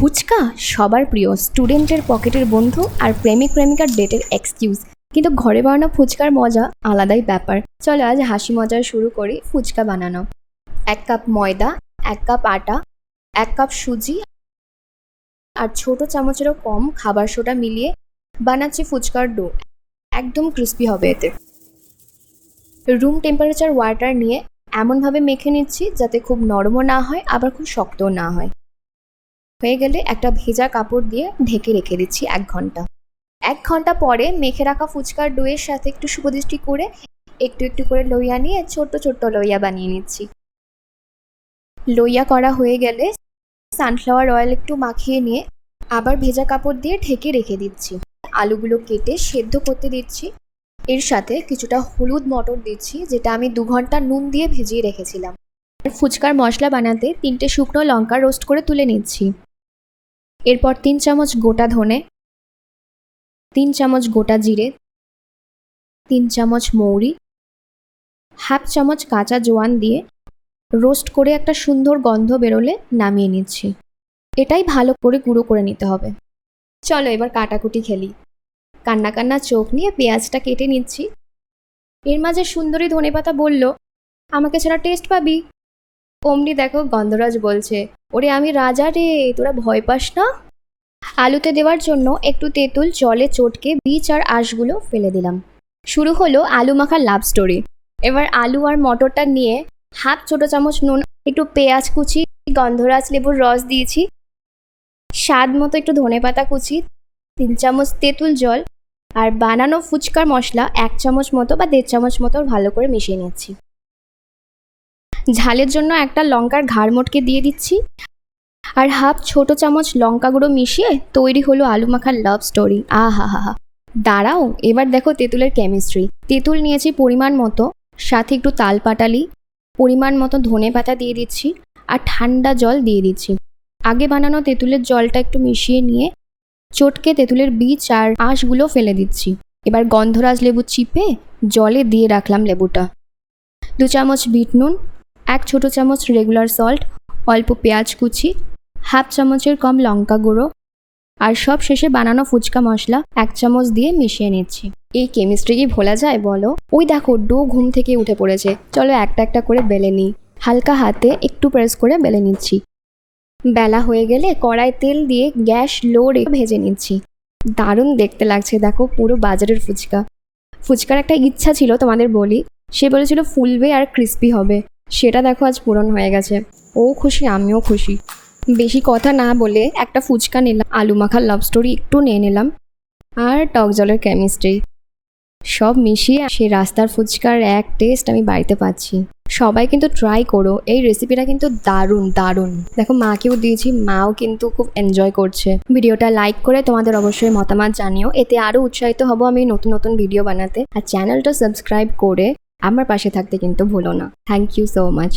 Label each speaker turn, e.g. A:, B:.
A: ফুচকা সবার প্রিয়, স্টুডেন্টের পকেটের বন্ধু আর প্রেমিক প্রেমিকার ডেটের এক্সকিউজ। কিন্তু ঘরে বানানো ফুচকার মজা আলাদাই ব্যাপার। চলো আজ হাসি মজার শুরু করি ফুচকা বানানো। 1 কাপ ময়দা, 1 কাপ আটা, 1 কাপ সুজি আর ছোট চামচেরও কম খাবার সোডা মিলিয়ে বানাচ্ছি ফুচকার ডো। একদম ক্রিস্পি হবে এতে। রুম টেম্পারেচার ওয়াটার নিয়ে এমনভাবে মেখে নিচ্ছি যাতে খুব নরমও না হয় আবার খুব শক্তও না হয়। হয়ে গেলে একটা ভেজা কাপড় দিয়ে ঢেকে রেখে দিচ্ছি 1 ঘন্টা। 1 ঘন্টা পরে মেখে রাখা ফুচকার ডোয়ের সাথে একটু শুভদৃষ্টি করে একটু একটু করে লইয়া নিয়ে ছোট্ট ছোট্ট লইয়া বানিয়ে নিচ্ছি। লইয়া করা হয়ে গেলে সানফ্লাওয়ার অয়েল একটু মাখিয়ে নিয়ে আবার ভেজা কাপড় দিয়ে ঢেকে রেখে দিচ্ছি। আলুগুলো কেটে সেদ্ধ করতে দিচ্ছি। এর সাথে কিছুটা হলুদ মটর দিচ্ছি, যেটা আমি 2 ঘন্টা নুন দিয়ে ভিজিয়ে রেখেছিলাম। ফুচকার মশলা বানাতে 3টে শুকনো লঙ্কা রোস্ট করে তুলে নিচ্ছি। এরপর 3 চামচ গোটা ধনে, 3 চামচ গোটা জিরে, 3 চামচ মৌরি, হাফ চামচ কাঁচা জোয়ান দিয়ে রোস্ট করে একটা সুন্দর গন্ধ বেরোলে নামিয়ে নিচ্ছি। এটাই ভালো করে গুঁড়ো করে নিতে হবে। চলো এবার কাটাকুটি খেলি। কান্না কান্না চোখ নিয়ে পেঁয়াজটা কেটে নিচ্ছি। এর মাঝে সুন্দরী ধনেপাতা বলল, আমাকে ছাড়া টেস্ট পাবি। অমনি দেখো গন্ধরাজ বলছে, ওরে আমি রাজা রে, তোরা ভয় পাস না। আলুতে দেওয়ার জন্য একটু তেঁতুল জলে চটকে বীজ আর আঁশগুলো ফেলে দিলাম। শুরু হলো আলু মাখার লাভ স্টোরি। এবার আলু আর মটরটা নিয়ে হাফ ছোট চামচ নুন, একটু পেঁয়াজ কুচি, গন্ধরাজ লেবুর রস দিয়েছি, স্বাদ মতো একটু ধনেপাতা কুচি, 3 চামচ তেঁতুল জল আর বানানো ফুচকার মশলা 1 চামচ মতো বা 1.5 চামচ মতো ভালো করে মিশিয়ে নিচ্ছি। ঝালের জন্য একটা লঙ্কার ঘাড় মোটকে দিয়ে দিচ্ছি আর হাফ ছোট চামচ লঙ্কা গুঁড়ো মিশিয়ে তৈরি হলো আলু মাখার লাভ স্টোরি। আহা হা হা। দাঁড়াও, এবার দেখো তেঁতুলের কেমিস্ট্রি। তেঁতুল নিয়েছি পরিমাণ মতো, সাথে একটু তাল পাটালি, পরিমাণ মতো ধনে পাতা দিয়ে দিচ্ছি আর ঠান্ডা জল দিয়ে দিচ্ছি। আগে বানানো তেঁতুলের জলটা একটু মিশিয়ে নিয়ে চটকে তেঁতুলের বীজ আর আঁশগুলো ফেলে দিচ্ছি। এবার গন্ধরাজ লেবু চিপে জলে দিয়ে রাখলাম লেবুটা। 2 চামচ বিট নুন, 1 ছোট চামচ রেগুলার সল্ট, অল্প পেঁয়াজ কুচি, হাফ চামচের কম লঙ্কা গুঁড়ো আর সব শেষে বানানো ফুচকা মশলা 1 চামচ দিয়ে মিশিয়ে নিচ্ছি। এই কেমিস্ট্রি কি ভোলা যায় বলো? ওই দেখো ডো ঘুম থেকে উঠে পড়েছে। চলো একটা একটা করে বেলে নিই। হালকা হাতে একটু প্রেস করে বেলে নিচ্ছি। বেলা হয়ে গেলে কড়াই তেল দিয়ে গ্যাস লো রেখে ভেজে নিচ্ছি। দারুণ দেখতে লাগছে দেখো, পুরো বাজারের ফুচকা। ফুচকার একটা ইচ্ছা ছিল তোমাদের বলি, সে বলেছিল ফুলবে আর ক্রিস্পি হবে। সেটা দেখো আজ পূরণ হয়ে গেছে। ও খুশি, আমিও খুশি। বেশি কথা না বলে একটা ফুচকা নিলাম, আলু মাখার লাভ স্টোরি একটু নিয়ে নিলাম আর টক জলের কেমিস্ট্রি, সব মিশিয়ে সেই রাস্তার ফুচকার এক টেস্ট আমি বাড়িতে পাচ্ছি। সবাই কিন্তু ট্রাই করো, এই রেসিপিটা কিন্তু দারুণ দারুণ। দেখো মাকেও দিয়েছি, মাও কিন্তু খুব এনজয় করছে। ভিডিওটা লাইক করে তোমাদের অবশ্যই মতামত জানিও, এতে আরও উৎসাহিত হব আমি নতুন নতুন ভিডিও বানাতে। আর চ্যানেলটা সাবস্ক্রাইব করে আমার পাশে থাকতে কিন্তু ভুলো না। Thank you so much.